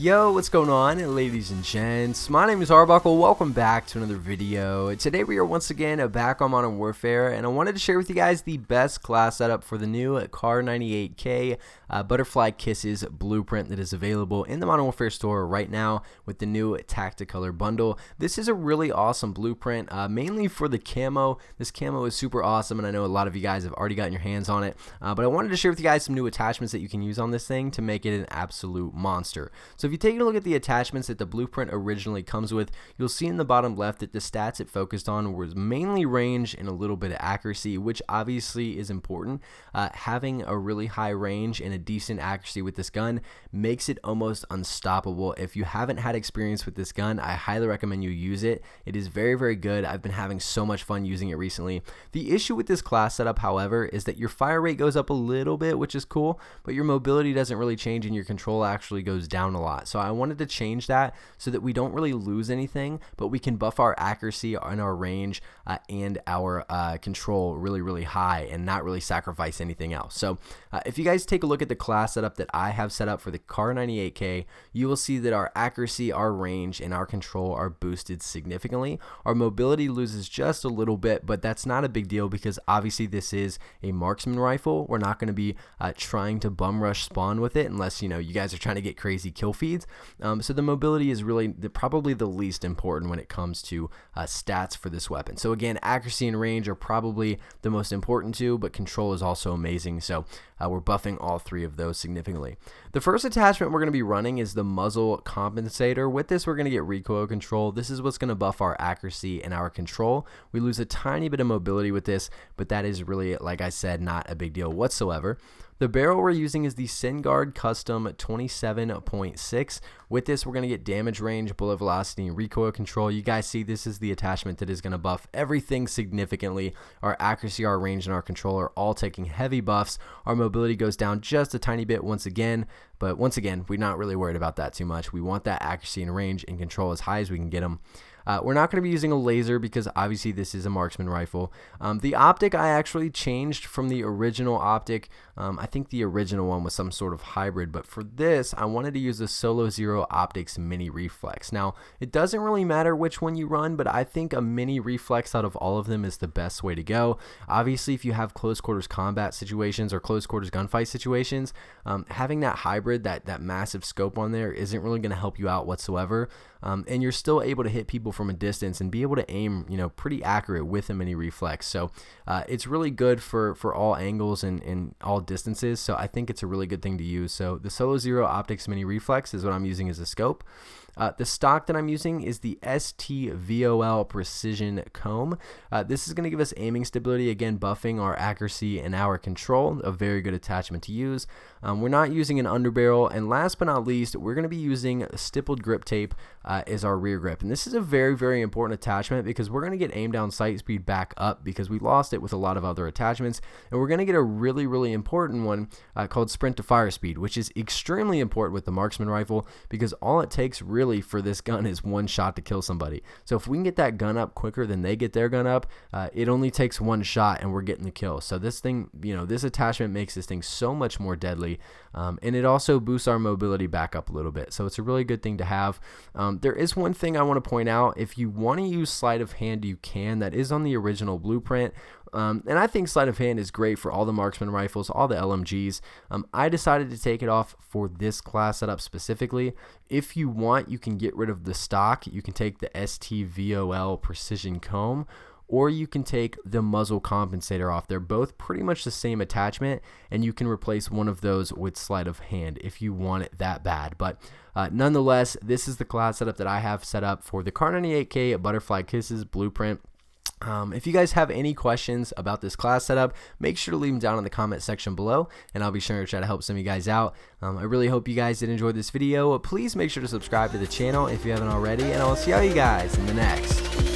Yo, what's going on, ladies and gents? My name is Arbuckle. Welcome back to another video. Today we are once again back on Modern Warfare, and I wanted to share with you guys the best class setup for the new Kar98K Butterfly Kisses blueprint that is available in the Modern Warfare store right now with the new Tacticolor bundle. This is a really awesome blueprint, mainly for the camo. This camo is super awesome, and I know a lot of you guys have already gotten your hands on it, but I wanted to share with you guys some new attachments that you can use on this thing to make it an absolute monster. So if you take a look at the attachments that the blueprint originally comes with, you'll see in the bottom left that the stats it focused on was mainly range and a little bit of accuracy, which obviously is important. Having a really high range and a decent accuracy with this gun makes it almost unstoppable. If you haven't had experience with this gun, I highly recommend you use it. It is very, very good. I've been having so much fun using it recently. The issue with this class setup, however, is that your fire rate goes up a little bit, which is cool, but your mobility doesn't really change and your control actually goes down a lot. So I wanted to change that so that we don't really lose anything, but we can buff our accuracy and our range and our control really high and not really sacrifice anything else. So if you guys take a look at the class setup that I have set up for the Kar98K, you will see that our accuracy, our range, and our control are boosted significantly. Our mobility loses just a little bit, but that's not a big deal because obviously this is a marksman rifle. We're not going to be trying to bum rush spawn with it unless you guys are trying to get crazy kill feeds. So the mobility is really probably the least important when it comes to stats for this weapon. So again, accuracy and range are probably the most important too, but control is also amazing. So we're buffing all three of those significantly. The first attachment we're going to be running is the muzzle compensator. With this, we're going to get recoil control. This is what's going to buff our accuracy and our control. We lose a tiny bit of mobility with this, but that is really, like I said, not a big deal whatsoever. The barrel we're using is the SynGuard Custom 27.6. With this, we're going to get damage range, bullet velocity, and recoil control. You guys see this is the attachment that is going to buff everything significantly. Our accuracy, our range, and our control are all taking heavy buffs. Our mobility goes down just a tiny bit once again, but once again, we're not really worried about that too much. We want that accuracy and range and control as high as we can get them. We're not going to be using a laser because obviously this is a marksman rifle. The optic I actually changed from the original optic. I think the original one was some sort of hybrid, but for this I wanted to use the Solo Zero Optics Mini Reflex. Now it doesn't really matter which one you run, but I think a Mini Reflex out of all of them is the best way to go. Obviously if you have close quarters combat situations or close quarters gunfight situations, having that hybrid, that massive scope on there isn't really going to help you out whatsoever. And you're still able to hit people from a distance and be able to aim, pretty accurate with a Mini Reflex. So it's really good for all angles and all distances. So I think it's a really good thing to use. So the Solo Zero Optics Mini Reflex is what I'm using as a scope. The stock that I'm using is the STVOL Precision Comb. This is going to give us aiming stability, again buffing our accuracy and our control. A very good attachment to use. We're not using an underbarrel, and last but not least, we're going to be using stippled grip tape as our rear grip. And this is a very important attachment because we're going to get aim down sight speed back up because we lost it with a lot of other attachments, and we're going to get a really important one called sprint to fire speed, which is extremely important with the marksman rifle because all it takes really for this gun is one shot to kill somebody. So if we can get that gun up quicker than they get their gun up, it only takes one shot and we're getting the kill. So this thing, this attachment makes this thing so much more deadly, and it also boosts our mobility back up a little bit. So it's a really good thing to have. There is one thing I want to point out. If you want to use sleight of hand, you can. That is on the original blueprint. And I think sleight of hand is great for all the marksman rifles, all the LMGs. I decided to take it off for this class setup specifically. If you want, you can get rid of the stock. You can take the STVOL Precision Comb, or you can take the muzzle compensator off. They're both pretty much the same attachment, and you can replace one of those with sleight of hand if you want it that bad. But nonetheless, this is the class setup that I have set up for the Kar98K Butterfly Kisses blueprint. If you guys have any questions about this class setup, make sure to leave them down in the comment section below, and I'll be sure to try to help some of you guys out. I really hope you guys did enjoy this video. Please make sure to subscribe to the channel if you haven't already, and I'll see all you guys in the next.